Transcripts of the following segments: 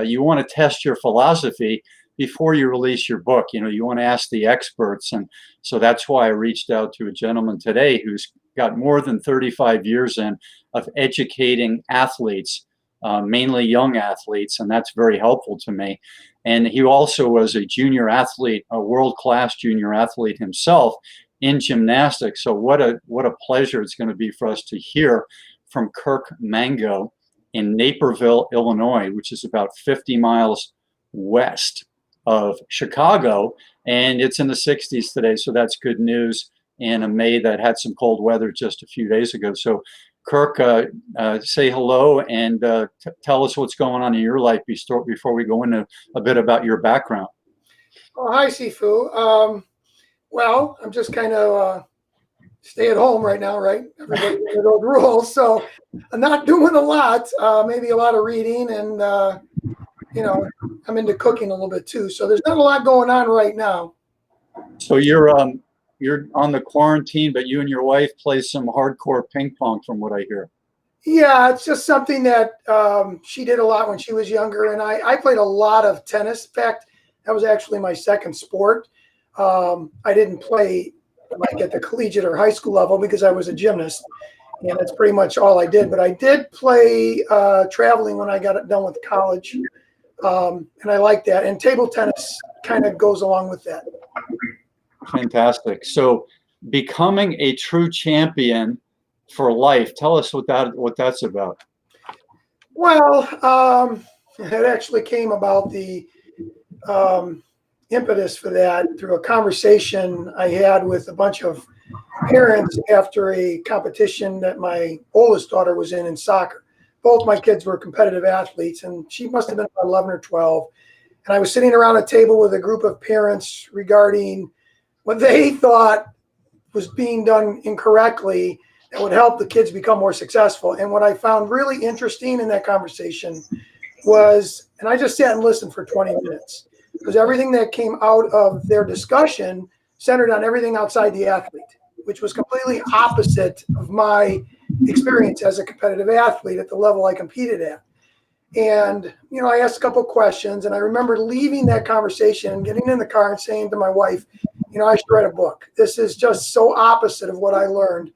you want to test your philosophy before you release your book. You want to ask the experts. And so that's why I reached out to a gentleman today who's got more than 35 years in of educating athletes, mainly young athletes, and that's very helpful to me. And he also was a junior athlete, a world-class junior athlete himself in gymnastics. So what a pleasure it's going to be for us to hear from Kirk Mango in Naperville, Illinois, which is about 50 miles west of Chicago, and it's in the 60s today, so that's good news in a May that had some cold weather just a few days ago. So Kirk, say hello and tell us what's going on in your life before we go into a bit about your background. Oh, hi, Sifu. Well, I'm just kind of stay at home right now, right? Everybody under those rules, so I'm not doing a lot. Maybe a lot of reading, and I'm into cooking a little bit too. So there's not a lot going on right now. So you're on the quarantine, but you and your wife play some hardcore ping pong, from what I hear. Yeah, it's just something that she did a lot when she was younger, and I played a lot of tennis. In fact, that was actually my second sport. I didn't play like at the collegiate or high school level because I was a gymnast, and that's pretty much all I did. But I did play traveling when I got done with college, and I like that. And table tennis kind of goes along with that. Fantastic. So becoming a true champion for life, tell us what that's about. Well, it actually came about the impetus for that through a conversation I had with a bunch of parents after a competition that my oldest daughter was in soccer. Both my kids were competitive athletes, and she must have been about 11 or 12. And I was sitting around a table with a group of parents regarding what they thought was being done incorrectly that would help the kids become more successful. And what I found really interesting in that conversation was, and I just sat and listened for 20 minutes, because everything that came out of their discussion centered on everything outside the athlete, which was completely opposite of my experience as a competitive athlete at the level I competed at. And, I asked a couple questions, and I remember leaving that conversation and getting in the car and saying to my wife, I should write a book. This is just so opposite of what I learned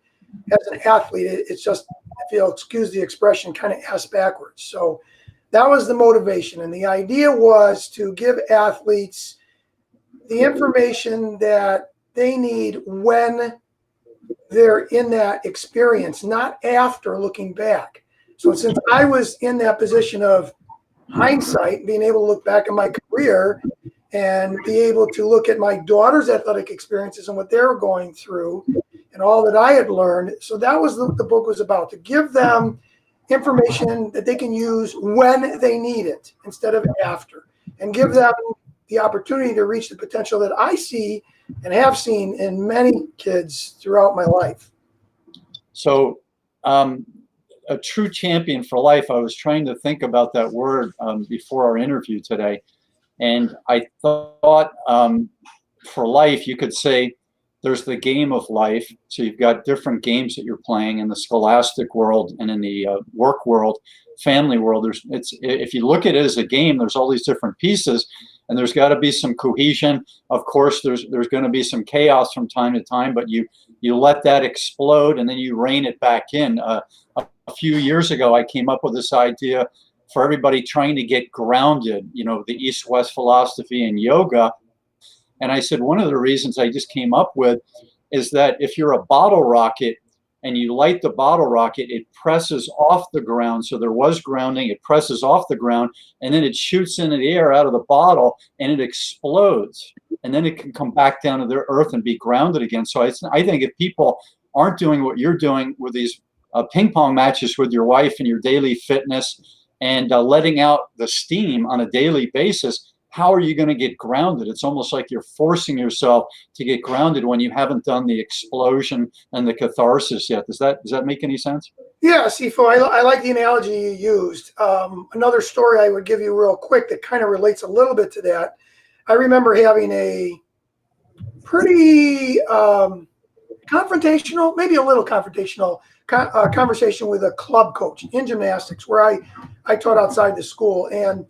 as an athlete. It's just, if you'll excuse the expression, kind of ass backwards. So that was the motivation. And the idea was to give athletes the information that they need when they're in that experience, not after looking back. So since I was in that position of hindsight, being able to look back at my career and be able to look at my daughter's athletic experiences and what they were going through and all that I had learned. So that was the book was about, to give them information that they can use when they need it instead of after, and give them the opportunity to reach the potential that I see and have seen in many kids throughout my life. So a true champion for life, I was trying to think about that word before our interview today. And I thought for life, you could say there's the game of life. So you've got different games that you're playing in the scholastic world and in the work world, family world. If you look at it as a game, there's all these different pieces, and there's got to be some cohesion. Of course, there's going to be some chaos from time to time, but you let that explode and then you rein it back in. A few years ago, I came up with this idea for everybody trying to get grounded, the East-West philosophy and yoga. And I said, one of the reasons I just came up with is that if you're a bottle rocket and you light the bottle rocket, it presses off the ground. So there was grounding, it presses off the ground, and then it shoots into the air out of the bottle and it explodes. And then it can come back down to the earth and be grounded again. So I think if people aren't doing what you're doing with these ping pong matches with your wife and your daily fitness and letting out the steam on a daily basis, how are you going to get grounded? It's almost like you're forcing yourself to get grounded when you haven't done the explosion and the catharsis yet. Does that make any sense? Yeah, Sifu, I like the analogy you used. Another story I would give you real quick that kind of relates a little bit to that. I remember having a pretty confrontational, maybe a little confrontational conversation with a club coach in gymnastics where I taught outside the school. And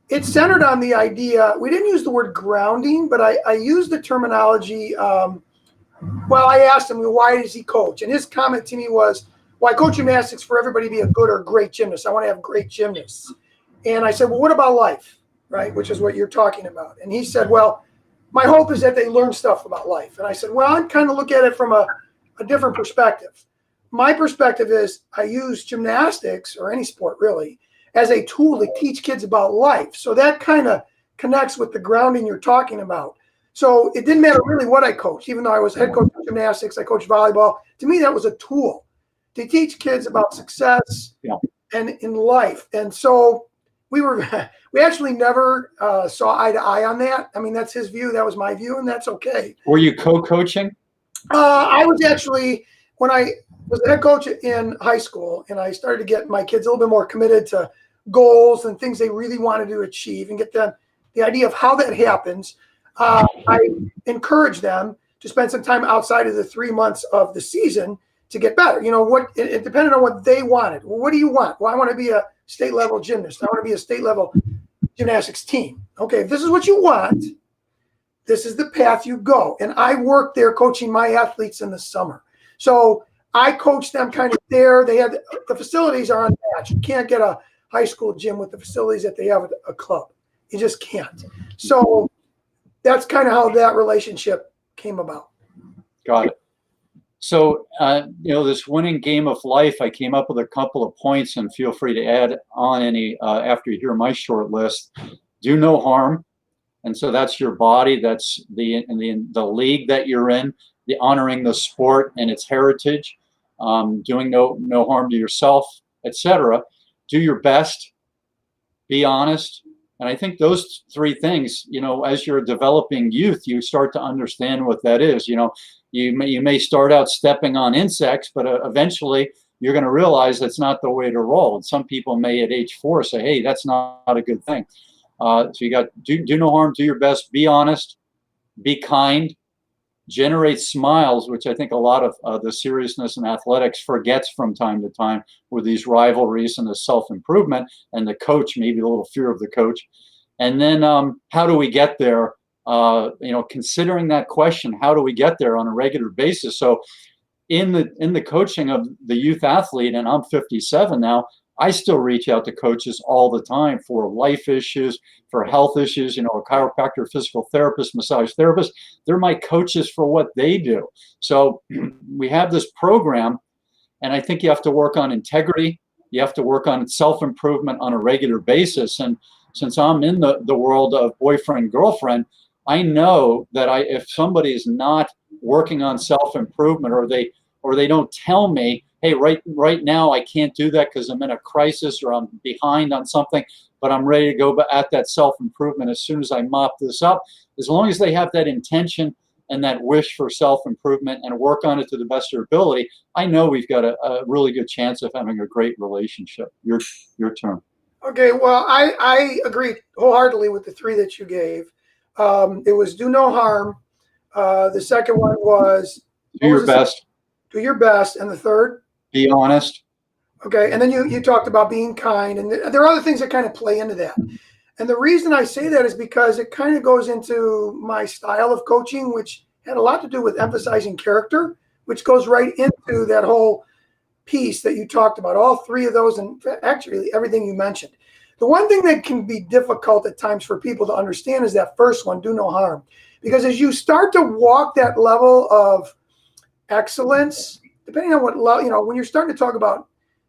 it's centered on the idea. We didn't use the word grounding, but I used the terminology. Well, I asked him, why does he coach? And his comment to me was, well, I coach gymnastics for everybody to be a good or great gymnast. I want to have great gymnasts. And I said, well, what about life, right? Which is what you're talking about. And he said, well, my hope is that they learn stuff about life. And I said, well, I kind of look at it from a different perspective. My perspective is I use gymnastics, or any sport really, as a tool to teach kids about life. So that kind of connects with the grounding you're talking about. So it didn't matter really what I coached, even though I was head coach of gymnastics, I coached volleyball. To me, that was a tool to teach kids about success and in life. And so we actually never saw eye to eye on that. I mean, that's his view. That was my view, and that's okay. Were you co-coaching? I was actually, when I was a head coach in high school, and I started to get my kids a little bit more committed to goals and things they really wanted to achieve and get them the idea of how that happens. I encourage them to spend some time outside of the 3 months of the season to get better. You know, what it depended on what they wanted. Well, what do you want? Well, I want to be a state level gymnast. I want to be a state level gymnastics team. Okay, if this is what you want, this is the path you go. And I work there coaching my athletes in the summer. So I coach them kind of there. They had the facilities are unmatched. You can't get a high school gym with the facilities that they have at a club. You just can't. So that's kind of how that relationship came about. Got it. So, this winning game of life, I came up with a couple of points, and feel free to add on any after you hear my short list. Do no harm. And so that's your body. That's the league that you're in, the honoring the sport and its heritage, doing no harm to yourself, etc. Do your best. Be honest. And I think those three things, as you're developing youth, you start to understand what that is. You may start out stepping on insects, but eventually you're going to realize that's not the way to roll. And some people may at age 4 say, hey, that's not a good thing. So you got do no harm, do your best, be honest, be kind, generate smiles, which I think a lot of the seriousness in athletics forgets from time to time with these rivalries and the self-improvement and the coach, maybe a little fear of the coach. And then how do we get there? Considering that question, how do we get there on a regular basis? So in the coaching of the youth athlete, and I'm 57 now, I still reach out to coaches all the time for life issues, for health issues, a chiropractor, physical therapist, massage therapist. They're my coaches for what they do. So we have this program, and I think you have to work on integrity. You have to work on self-improvement on a regular basis. And since I'm in the world of boyfriend, girlfriend, I know that if somebody is not working on self-improvement, or they don't tell me, hey, right now I can't do that because I'm in a crisis or I'm behind on something, but I'm ready to go at that self-improvement as soon as I mop this up. As long as they have that intention and that wish for self-improvement and work on it to the best of their ability, I know we've got a really good chance of having a great relationship. Your turn. Okay, well, I agree wholeheartedly with the three that you gave. It was do no harm. The second one was do your best. Do your best. And the third? Be honest. Okay, and then you talked about being kind, and there are other things that kind of play into that. And the reason I say that is because it kind of goes into my style of coaching, which had a lot to do with emphasizing character, which goes right into that whole piece that you talked about, all three of those, and actually everything you mentioned. The one thing that can be difficult at times for people to understand is that first one, do no harm. Because as you start to walk that level of excellence, depending on what level, when you're starting to talk about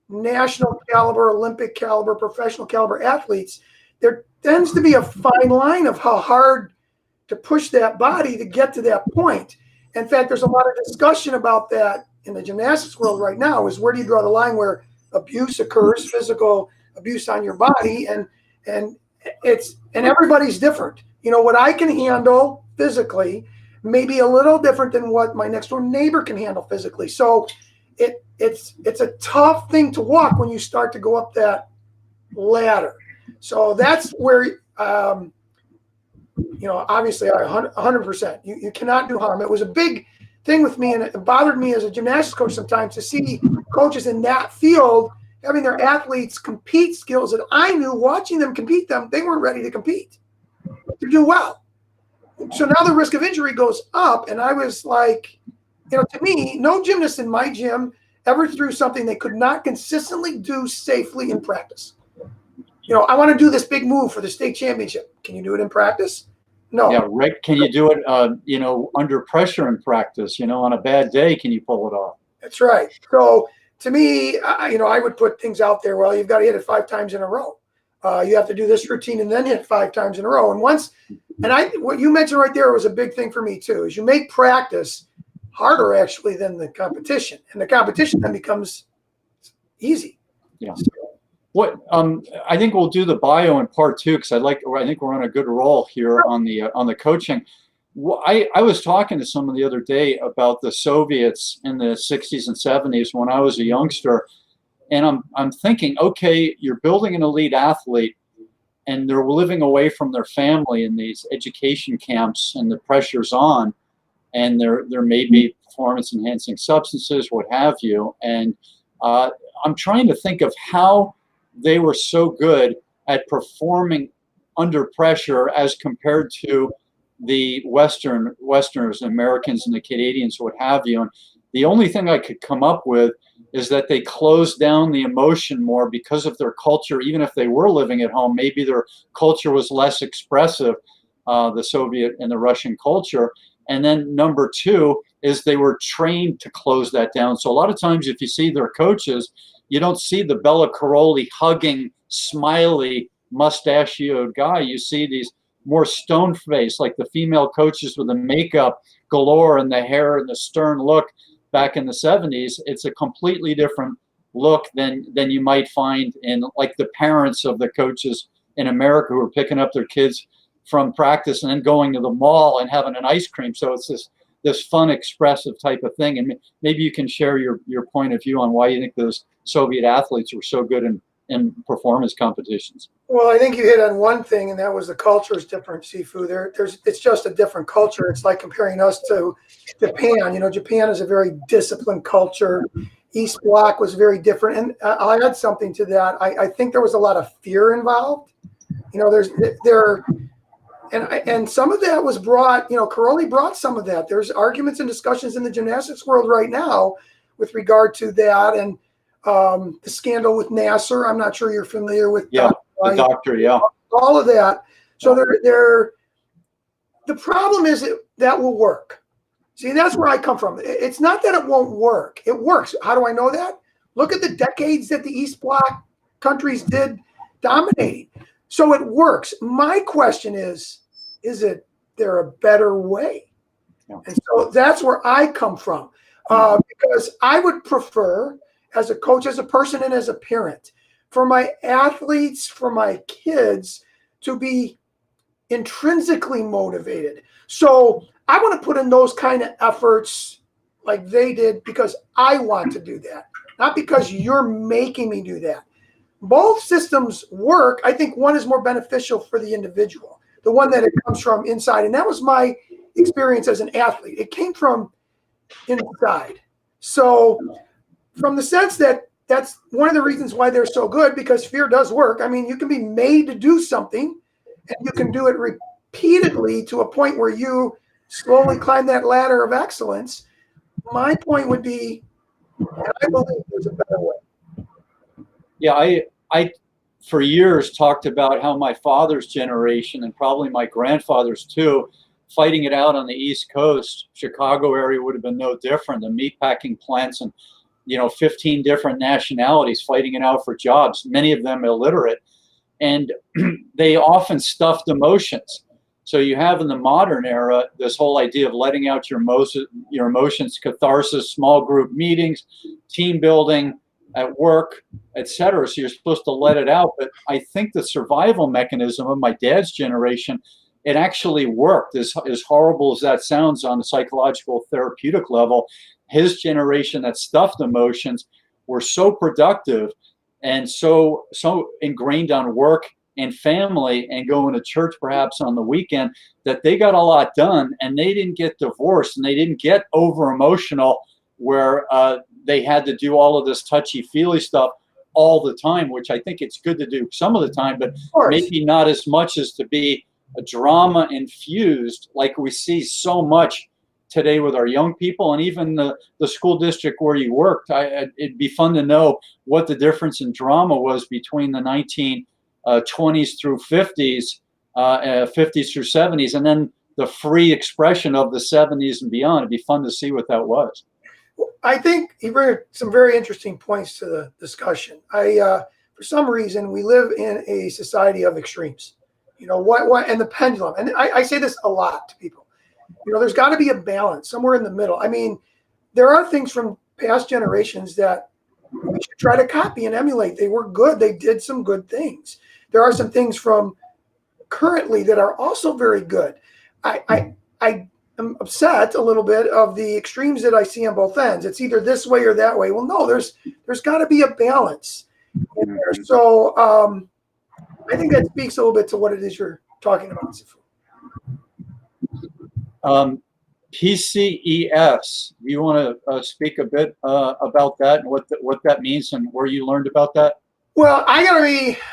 national caliber, Olympic caliber, professional caliber athletes, there tends to be a fine line of how hard to push that body to get to that point. In fact, there's a lot of discussion about that in the gymnastics world right now, is where do you draw the line where abuse occurs, physical abuse on your body, and everybody's different. What I can handle physically may be a little different than what my next door neighbor can handle physically. So it's a tough thing to walk when you start to go up that ladder. So that's where obviously 100%. You cannot do harm. It was a big thing with me, and it bothered me as a gymnastics coach sometimes to see coaches in that field having their athletes compete skills that I knew watching them compete them, they weren't ready to compete, to do well. So now the risk of injury goes up. And I was like, you know, to me, no gymnast in my gym ever threw something they could not consistently do safely in practice. You know, I want to do this big move for the state championship. Can you do it in practice? No. Yeah, Rick, can you do it, you know, under pressure in practice? You know, on a bad day, can you pull it off? That's right. So to me, you know, I would put things out there. Well, you've got to hit it 5 times in a row. You have to do this routine and then hit 5 times in a row. And what you mentioned right there was a big thing for me too, is you make practice harder actually than the competition, and the competition then becomes easy. Yeah. What I think we'll do the bio in part 2, because I think we're on a good roll here on the coaching. I was talking to someone the other day about the Soviets in the 60s and 70s when I was a youngster, and I'm thinking, okay, you're building an elite athlete, and they're living away from their family in these education camps, and the pressure's on, and there may be performance enhancing substances, what have you, and I'm trying to think of how they were so good at performing under pressure as compared to the Westerners, Americans and the Canadians, what have you. And the only thing I could come up with is that they closed down the emotion more because of their culture. Even if they were living at home, maybe their culture was less expressive, the Soviet and the Russian culture. And then number 2 is they were trained to close that down. So a lot of times if you see their coaches, you don't see the Bella Caroli hugging, smiley, mustachioed guy. You see these more stone-faced, like the female coaches with the makeup galore and the hair and the stern look back in the 70s. It's a completely different look than you might find in like the parents of the coaches in America who are picking up their kids from practice and then going to the mall and having an ice cream. So it's this fun, expressive type of thing. And maybe you can share your point of view on why you think those Soviet athletes were so good in performance competitions. Well, I think you hit on one thing, and that was the culture is different, Sifu. It's just a different culture. It's like comparing us to Japan. You know, Japan is a very disciplined culture. East Bloc was very different. And I'll add something to that. I think there was a lot of fear involved. You know, and some of that was brought, you know, Caroli brought some of that. There's arguments and discussions in the gymnastics world right now with regard to that. And the scandal with Nasser, I'm not sure you're familiar with. Yeah, the doctor, yeah. All of that. So the problem is that will work. See, that's where I come from. It's not that it won't work. It works. How do I know that? Look at the decades that the East Bloc countries did dominating. So it works. My question is there a better way? Yeah. And so that's where I come from. Because I would prefer, as a coach, as a person, and as a parent, for my athletes, for my kids to be intrinsically motivated. So I want to put in those kind of efforts like they did because I want to do that, not because you're making me do that. Both systems work. I think one is more beneficial for the individual, the one that it comes from inside. And that was my experience as an athlete. It came from inside. So from the sense that's one of the reasons why they're so good, because fear does work. I mean, you can be made to do something and you can do it repeatedly to a point where you slowly climb that ladder of excellence. My point would be, and I believe there's a better way. Yeah, I for years talked about how my father's generation, and probably my grandfather's too, fighting it out on the East Coast. Chicago area would have been no different. The meatpacking plants and, you know, 15 different nationalities fighting it out for jobs, many of them illiterate. And they often stuffed emotions. So you have in the modern era this whole idea of letting out your emotions, catharsis, small group meetings, team building at work, etc. So you're supposed to let it out. But I think the survival mechanism of my dad's generation, it actually worked. As horrible as that sounds on a psychological therapeutic level, his generation that stuffed emotions were so productive and so ingrained on work and family and going to church perhaps on the weekend that they got a lot done, and they didn't get divorced and they didn't get over emotional where they had to do all of this touchy-feely stuff. all the time, which I think it's good to do some of the time, but maybe not as much as to be a drama infused like we see so much today with our young people, and even the school district where you worked. It'd be fun to know what the difference in drama was between the 1920s through 50s, 50s through 70s, and then the free expression of the 70s and beyond. It'd be fun to see what that was. I think you bring some very interesting points to the discussion. For some reason, we live in a society of extremes. You know, what and the pendulum. And I say this a lot to people. You know, there's got to be a balance somewhere in the middle. I mean, there are things from past generations that we should try to copy and emulate. They were good. They did some good things. There are some things from currently that are also very good. I am upset a little bit of the extremes that I see on both ends. It's either this way or that way. Well, no, there's got to be a balance in there. So I think that speaks a little bit to what it is you're talking about, Sifu. PCES. Do you want to speak a bit about that and what that means and where you learned about that? Well,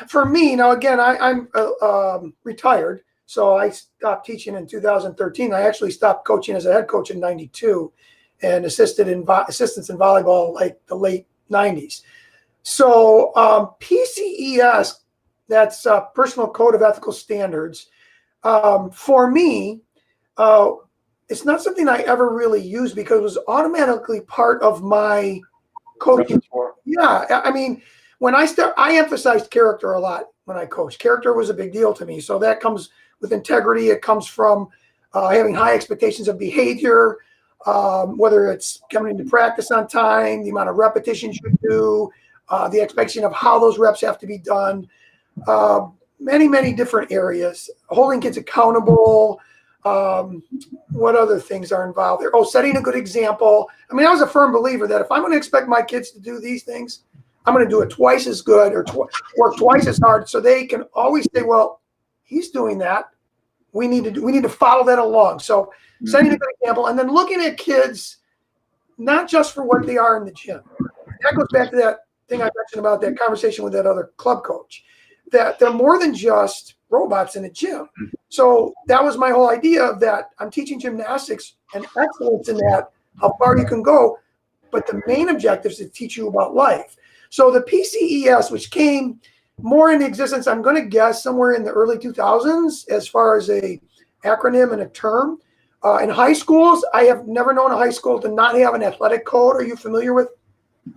for me, now again, I'm retired, so I stopped teaching in 2013. I actually stopped coaching as a head coach in '92 and assistants in volleyball like the late '90s. So PCES, that's Personal Code of Ethical Standards. For me, it's not something I ever really used because it was automatically part of my coaching. Yeah, I mean, when I emphasized character a lot when I coached. Character was a big deal to me. So that comes with integrity. It comes from having high expectations of behavior, whether it's coming to practice on time, the amount of repetitions you do, the expectation of how those reps have to be done, many, many different areas. Holding kids accountable. What other things are involved there? Oh, setting a good example. I mean, I was a firm believer that if I'm going to expect my kids to do these things, I'm going to do it twice as good or work twice as hard, so they can always say, "Well, he's doing that. We need to follow that along." So, setting a good example, and then looking at kids not just for what they are in the gym. That goes back to that thing I mentioned about that conversation with that other club coach. That they're more than just robots in a gym. So that was my whole idea of that. I'm teaching gymnastics and excellence in that, how far you can go. But the main objective is to teach you about life. So the PCES, which came more into existence, I'm going to guess somewhere in the early 2000s, as far as a acronym and a term. In high schools, I have never known a high school to not have an athletic code. Are you familiar with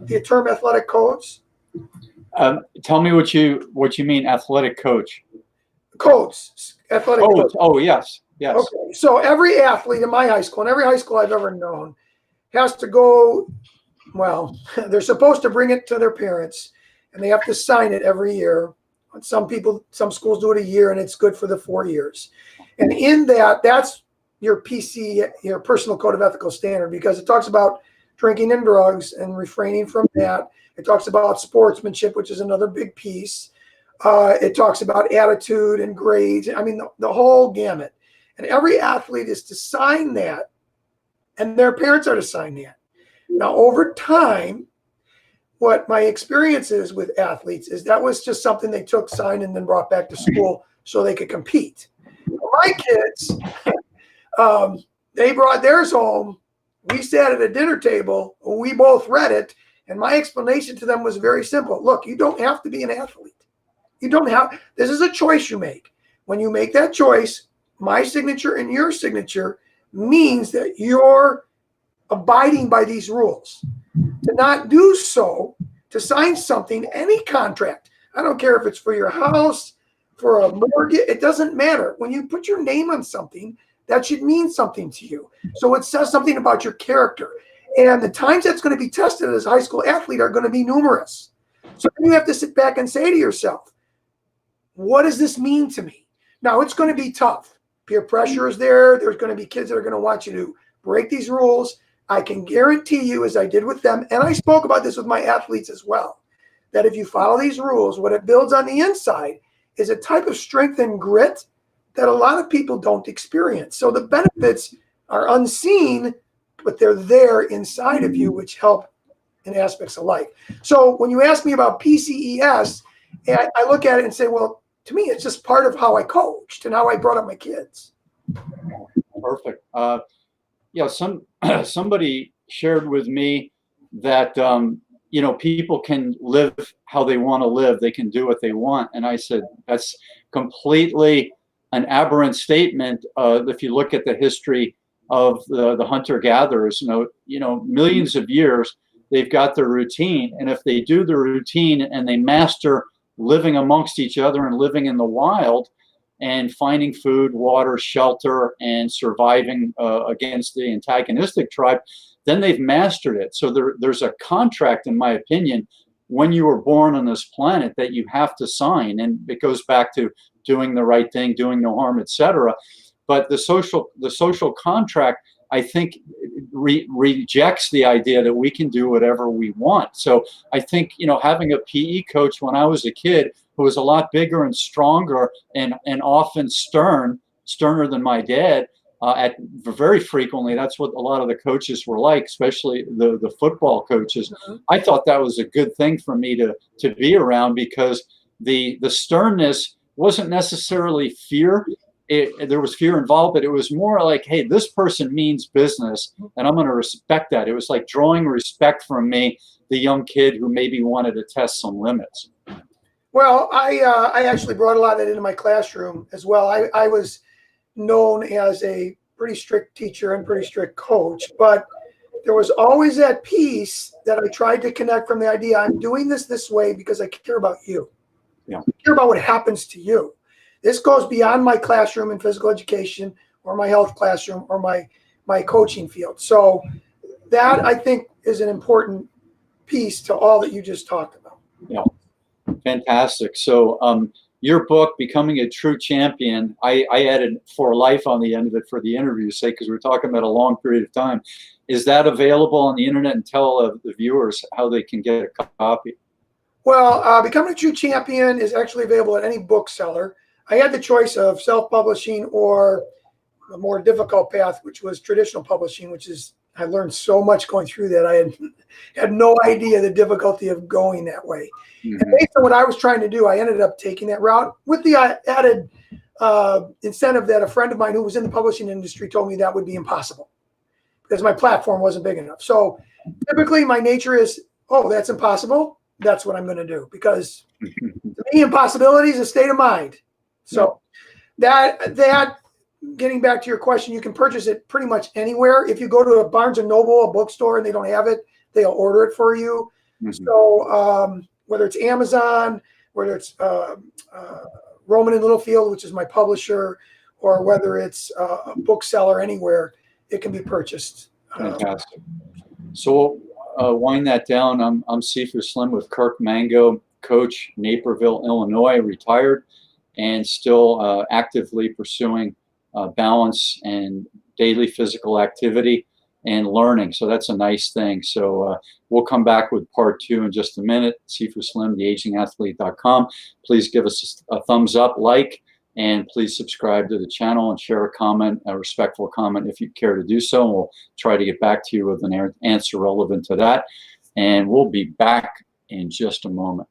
the term athletic codes? Tell me what you mean, athletic coach. Codes, athletic codes. Oh, yes. Okay, so every athlete in my high school, and every high school I've ever known, has to go, well, they're supposed to bring it to their parents, and they have to sign it every year. Some schools do it a year, and it's good for the 4 years. And in that, that's your your Personal Code of Ethical Standard, because it talks about drinking and drugs and refraining from that. It talks about sportsmanship, which is another big piece. It talks about attitude and grades. I mean, the whole gamut. And every athlete is to sign that, and their parents are to sign that. Now, over time, what my experience is with athletes is that was just something they took, signed, and then brought back to school so they could compete. My kids, they brought theirs home. We sat at a dinner table. We both read it. And my explanation to them was very simple. Look, you don't have to be an athlete. You don't have, this is a choice you make. When you make that choice, my signature and your signature means that you're abiding by these rules. To not do so, to sign something, any contract, I don't care if it's for your house, for a mortgage, it doesn't matter. When you put your name on something, that should mean something to you. So it says something about your character. And the times that's going to be tested as a high school athlete are going to be numerous. So then you have to sit back and say to yourself, what does this mean to me? Now, it's going to be tough. Peer pressure is there. There's going to be kids that are going to want you to break these rules. I can guarantee you, as I did with them, and I spoke about this with my athletes as well, that if you follow these rules, what it builds on the inside is a type of strength and grit that a lot of people don't experience. So the benefits are unseen, but they're there inside of you, which help in aspects of life. So when you ask me about PCES, I look at it and say, well, to me, it's just part of how I coached and how I brought up my kids. Perfect. Yeah, somebody shared with me that people can live how they want to live. They can do what they want. And I said, that's completely an aberrant statement. If you look at the history of the hunter-gatherers, millions of years, they've got their routine. And if they do the routine and they master living amongst each other and living in the wild and finding food, water, shelter, and surviving against the antagonistic tribe, then they've mastered it. So there's a contract, in my opinion, when you were born on this planet that you have to sign. And it goes back to doing the right thing, doing no harm, etc. But the social contract, I think, rejects the idea that we can do whatever we want. So I think, having a PE coach when I was a kid who was a lot bigger and stronger and often sterner than my dad, very frequently, that's what a lot of the coaches were like, especially the football coaches. Mm-hmm. I thought that was a good thing for me to be around, because the sternness wasn't necessarily fear. There was fear involved, but it was more like, hey, this person means business, and I'm going to respect that. It was like drawing respect from me, the young kid who maybe wanted to test some limits. Well, I actually brought a lot of that into my classroom as well. I was known as a pretty strict teacher and pretty strict coach, but there was always that piece that I tried to connect from the idea, I'm doing this way because I care about you. Yeah. I care about what happens to you. This goes beyond my classroom in physical education or my health classroom or my coaching field. So that, I think, is an important piece to all that you just talked about. Yeah, fantastic. So your book, Becoming a True Champion, I added "for life" on the end of it for the interview's sake, because we're talking about a long period of time. Is that available on the internet? And tell the viewers how they can get a copy. Well, Becoming a True Champion is actually available at any bookseller. I had the choice of self-publishing or a more difficult path, which was traditional publishing, which is, I learned so much going through that. I had no idea the difficulty of going that way. Mm-hmm. And based on what I was trying to do, I ended up taking that route with the added incentive that a friend of mine who was in the publishing industry told me that would be impossible because my platform wasn't big enough. So typically my nature is, oh, that's impossible. That's what I'm going to do, because to me, impossibility is a state of mind. So that getting back to your question, you can purchase it pretty much anywhere. If you go to a Barnes & Noble, a bookstore, and they don't have it, they'll order it for you. Mm-hmm. So whether it's Amazon, whether it's Roman and Littlefield, which is my publisher, or whether it's a bookseller anywhere, it can be purchased. Fantastic. So wind that down. I'm Sifu Slim with Kirk Mango, coach, Naperville, Illinois, retired, and still actively pursuing balance and daily physical activity and learning. So that's a nice thing. So we'll come back with part 2 in just a minute. Sifu Slim, theagingathlete.com. Please give us a thumbs up, like, and please subscribe to the channel and share a comment, a respectful comment if you care to do so. And we'll try to get back to you with an answer relevant to that. And we'll be back in just a moment.